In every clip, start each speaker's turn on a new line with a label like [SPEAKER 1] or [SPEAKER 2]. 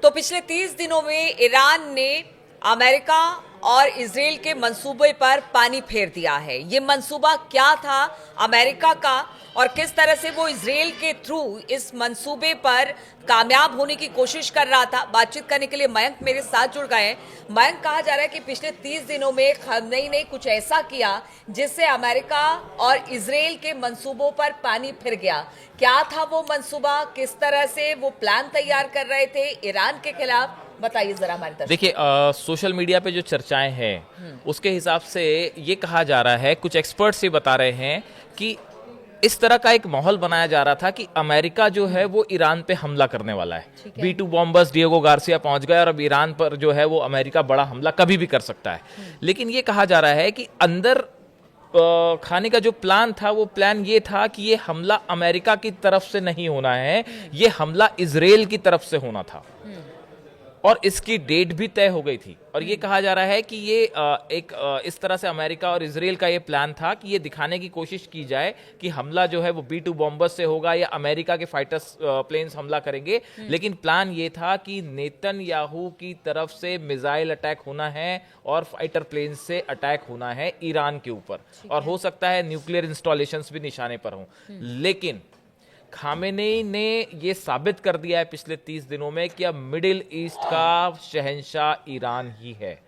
[SPEAKER 1] तो पिछले 30 दिनों में ईरान ने अमेरिका और इजराइल के मंसूबे पर पानी फेर दिया है। ये मंसूबा क्या था अमेरिका का और किस तरह से वो इजराइल के थ्रू इस मंसूबे पर कामयाब होने की कोशिश कर रहा था, बातचीत करने के लिए मयंक मेरे साथ जुड़ गए हैं। मयंक, कहा जा रहा है कि पिछले 30 दिनों में खमेनी ने कुछ ऐसा किया जिससे अमेरिका और इजराइल के मंसूबों पर पानी फिर गया। क्या था वो मंसूबा, किस तरह से वो प्लान तैयार कर रहे थे ईरान के खिलाफ, बताइए जरा हमारे दर्शकों।
[SPEAKER 2] देखिए, सोशल मीडिया पे जो चर्चाएं हैं उसके हिसाब से ये कहा जा रहा है, कुछ एक्सपर्ट्स ये बता रहे हैं कि इस तरह का एक माहौल बनाया जा रहा था कि अमेरिका जो है वो ईरान पे हमला करने वाला है। B2 बॉम्बर्स डिएगो गार्सिया पहुंच गए और अब ईरान पर जो है वो अमेरिका बड़ा हमला कभी भी कर सकता है। लेकिन ये कहा जा रहा है कि अंदर खाने का जो प्लान था वो प्लान ये था कि ये हमला अमेरिका की तरफ से नहीं होना है, ये हमला इजराइल की तरफ से होना था और इसकी डेट भी तय हो गई थी। और ये कहा जा रहा है कि ये इस तरह से अमेरिका और इजराइल का ये प्लान था कि ये दिखाने की कोशिश की जाए कि हमला जो है वो B2 बॉम्बर्स से होगा या अमेरिका के फाइटर्स प्लेन्स हमला करेंगे। लेकिन प्लान ये था कि नेतन्याहू की तरफ से मिसाइल अटैक होना है और फाइटर प्लेन से अटैक होना है ईरान के ऊपर, और हो सकता है न्यूक्लियर इंस्टॉलेशंस भी निशाने पर हों। लेकिन खामेनेई ने यह साबित कर दिया है पिछले 30 दिनों में कि अब मिडिल ईस्ट का शहंशाह ईरान ही है।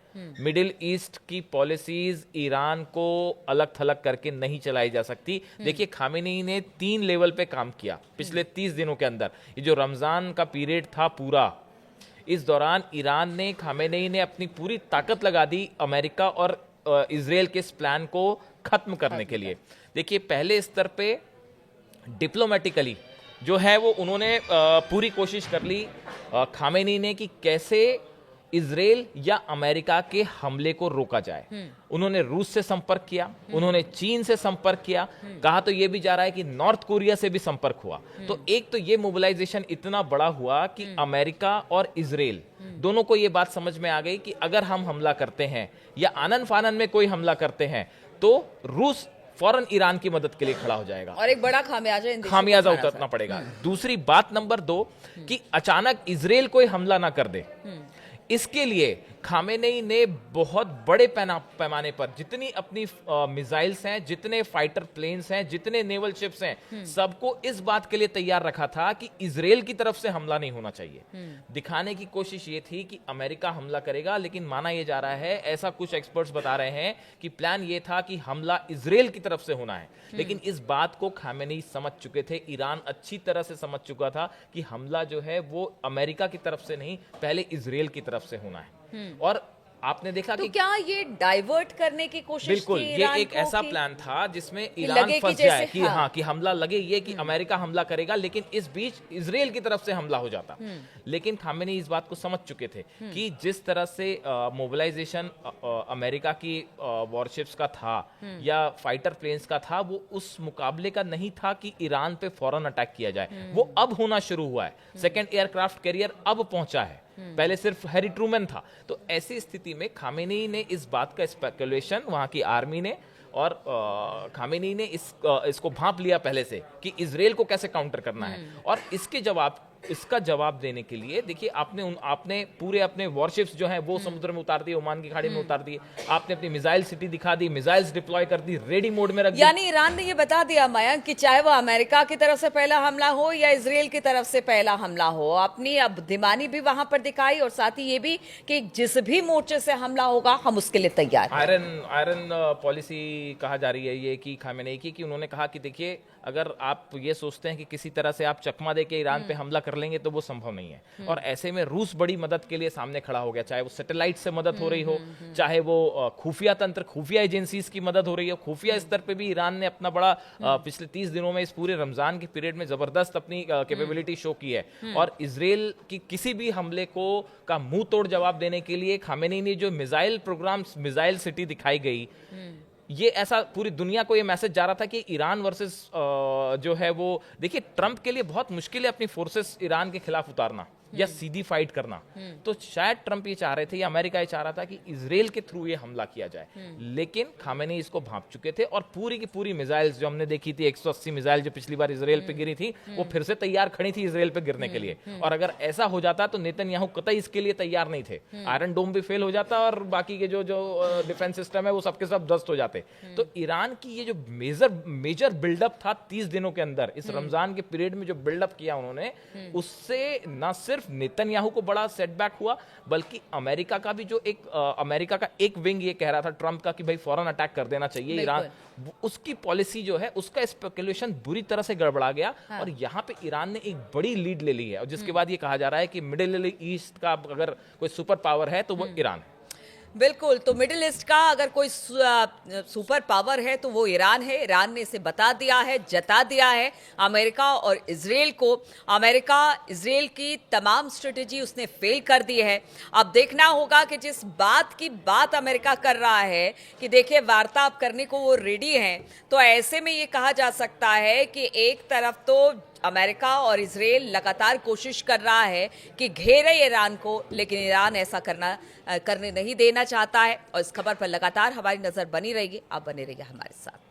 [SPEAKER 2] मिडिल ईस्ट की पॉलिसीज ईरान को अलग थलग करके नहीं चलाई जा सकती। देखिए, खामेनेई ने 3 लेवल पे काम किया पिछले 30 दिनों के अंदर। ये जो रमजान का पीरियड था पूरा, इस दौरान ईरान ने, खामेनेई ने अपनी पूरी ताकत लगा दी अमेरिका और इजराइल के इस प्लान को खत्म करने के लिए। देखिए, पहले स्तर पे डिप्लोमेटिकली जो है वो उन्होंने पूरी कोशिश कर ली खामेनी ने कि कैसे इजराइल या अमेरिका के हमले को रोका जाए। उन्होंने रूस से संपर्क किया, उन्होंने चीन से संपर्क किया, कहा तो ये भी जा रहा है कि नॉर्थ कोरिया से भी संपर्क हुआ। तो एक तो ये मोबिलाइजेशन इतना बड़ा हुआ कि अमेरिका और इजराइल दोनों को ये बात समझ में आ गई कि अगर हम हमला करते हैं या आनन फानन में कोई हमला करते हैं तो रूस फौरन ईरान की मदद के लिए खड़ा हो जाएगा
[SPEAKER 1] और एक बड़ा
[SPEAKER 2] खामियाजा उतरना पड़ेगा। दूसरी बात नंबर 2 कि अचानक इजराइल कोई हमला ना कर दे, इसके लिए खामेनेई ने बहुत बड़े पैमाने पर जितनी अपनी मिसाइल्स हैं, जितने फाइटर प्लेन्स हैं, जितने नेवल शिप्स हैं, सबको इस बात के लिए तैयार रखा था कि इजराइल की तरफ से हमला नहीं होना चाहिए। दिखाने की कोशिश ये थी कि अमेरिका हमला करेगा, लेकिन माना यह जा रहा है, ऐसा कुछ एक्सपर्ट्स बता रहे हैं कि प्लान ये था कि हमला इजराइल की तरफ से होना है। लेकिन इस बात को खामेनेई समझ चुके थे, ईरान अच्छी तरह से समझ चुका था कि हमला जो है वो अमेरिका की तरफ से नहीं, पहले इजराइल की तरफ से होना है। और आपने देखा
[SPEAKER 1] तो
[SPEAKER 2] कि
[SPEAKER 1] क्या ये डाइवर्ट करने की कोशिश
[SPEAKER 2] बिल्कुल
[SPEAKER 1] थी
[SPEAKER 2] ये एक
[SPEAKER 1] को
[SPEAKER 2] ऐसा
[SPEAKER 1] कि
[SPEAKER 2] प्लान था जिसमें
[SPEAKER 1] कि
[SPEAKER 2] ईरान
[SPEAKER 1] लगे कि
[SPEAKER 2] फंस
[SPEAKER 1] जैसे
[SPEAKER 2] जाए कि
[SPEAKER 1] हाँ।
[SPEAKER 2] कि हमला लगे, ये कि अमेरिका हमला करेगा, लेकिन इस बीच इजराइल की तरफ से हमला हो जाता। लेकिन खामेनेई इस बात को समझ चुके थे कि जिस तरह से मोबिलाइजेशन अमेरिका की वॉरशिप्स का था या फाइटर प्लेन्स का था, वो उस मुकाबले का नहीं था कि ईरान पे फौरन अटैक किया जाए। वो अब होना शुरू हुआ है। सेकेंड एयरक्राफ्ट कैरियर अब पहुंचा है, पहले सिर्फ हैरी ट्रूमैन था। तो ऐसी स्थिति में खामेनेई ने इस बात का स्पेकुलेशन, वहां की आर्मी ने और खामेनेई ने इसको भांप लिया पहले से कि इजराइल को कैसे काउंटर करना है। और इसका जवाब देने के लिए देखिए, आपने पूरे अपने वॉरशिप्स जो हैं वो समुद्र में उतार दिए, ओमान की खाड़ी में उतार दिए, आपने अपनी मिसाइल सिटी दिखा दी, मिसाइल्स डिप्लॉय कर दी, रेडी मोड में रख दी।
[SPEAKER 1] यानी ईरान ने ये बता दिया मयंक कि चाहे वो अमेरिका की तरफ से पहला हमला हो या इजराइल की तरफ से पहला हमला हो, अपनी अब बुद्धिमानी भी वहां पर दिखाई और साथ ही ये भी कि जिस भी मोर्चे से हमला होगा हम उसके लिए तैयार हैं।
[SPEAKER 2] आयरन पॉलिसी कहा जा रही है ये कि खामेनेई की, कि उन्होंने कहा कि देखिए, अगर आप ये सोचते हैं कि किसी तरह से आप चकमा देके ईरान पे हमला कर लेंगे तो वो संभव नहीं है। और ऐसे में रूस बड़ी मदद के लिए सामने खड़ा हो गया, चाहे वो सैटेलाइट से मदद हो रही हो, चाहे वो खुफिया तंत्र, खुफिया एजेंसीज की मदद हो रही है। खुफिया स्तर पे भी ईरान ने अपना बड़ा पिछले 30 दिनों में, इस पूरे रमजान के पीरियड में जबरदस्त अपनी कैपेबिलिटी शो की है। और इजराइल की किसी भी हमले को का मुंह तोड़ जवाब देने के लिए खामेनेई ने जो मिसाइल प्रोग्राम, मिसाइल सिटी दिखाई गई, ये ऐसा पूरी दुनिया को ये मैसेज जा रहा था कि ईरान वर्सेस जो है वो, देखिए, ट्रंप के लिए बहुत मुश्किल है अपनी फोर्सेस ईरान के खिलाफ उतारना। या सीधी फाइट करना, तो शायद ट्रंप ये चाह रहे थे या अमेरिका ये चाह रहा था कि इजराइल के थ्रू ये हमला किया जाए। लेकिन खामेनी इसको भांप चुके थे और पूरी की पूरी मिसाइल्स जो हमने देखी थी, 180 मिसाइल जो पिछली बार इजराइल पे गिरी थी, वो फिर से तैयार खड़ी थी इजराइल पे गिरने के लिए। और अगर ऐसा हो जाता तो नेतन्याहू कतई इसके लिए तैयार नहीं थे। आयरन डोम भी फेल हो जाता और बाकी के जो डिफेंस सिस्टम है वो सबके सब ध्वस्त हो जाते। तो ईरान की ये जो मेजर बिल्डअप था 30 दिनों के अंदर, इस रमजान के पीरियड में जो बिल्डअप किया उन्होंने, उससे ना सिर्फ नेतन्याहू को बड़ा सेटबैक हुआ, बल्कि अमेरिका का भी जो अमेरिका का एक विंग ये कह रहा था ट्रंप का कि भाई फौरन अटैक कर देना चाहिए ईरान, उसकी पॉलिसी जो है उसका स्पेकुलेशन बुरी तरह से गड़बड़ा गया। और यहाँ पे ईरान ने एक बड़ी लीड ले ली है और जिसके बाद ये कहा जा रहा है कि मिडिल ईस्ट का अगर कोई सुपर पावर है तो वो ईरान है।
[SPEAKER 1] बिल्कुल, तो मिडिल ईस्ट का अगर कोई सुपर पावर है तो वो ईरान है। ईरान ने इसे बता दिया है, जता दिया है अमेरिका और इजराइल को। अमेरिका इजराइल की तमाम स्ट्रेटेजी उसने फेल कर दी है। अब देखना होगा कि जिस बात की बात अमेरिका कर रहा है कि देखिए वार्तालाप करने को वो रेडी हैं, तो ऐसे में ये कहा जा सकता है कि एक तरफ तो अमेरिका और इजराइल लगातार कोशिश कर रहा है कि घेरे ईरान को, लेकिन ईरान ऐसा करने नहीं देना चाहता है। और इस खबर पर लगातार हमारी नजर बनी रहेगी। आप बने रहिए हमारे साथ।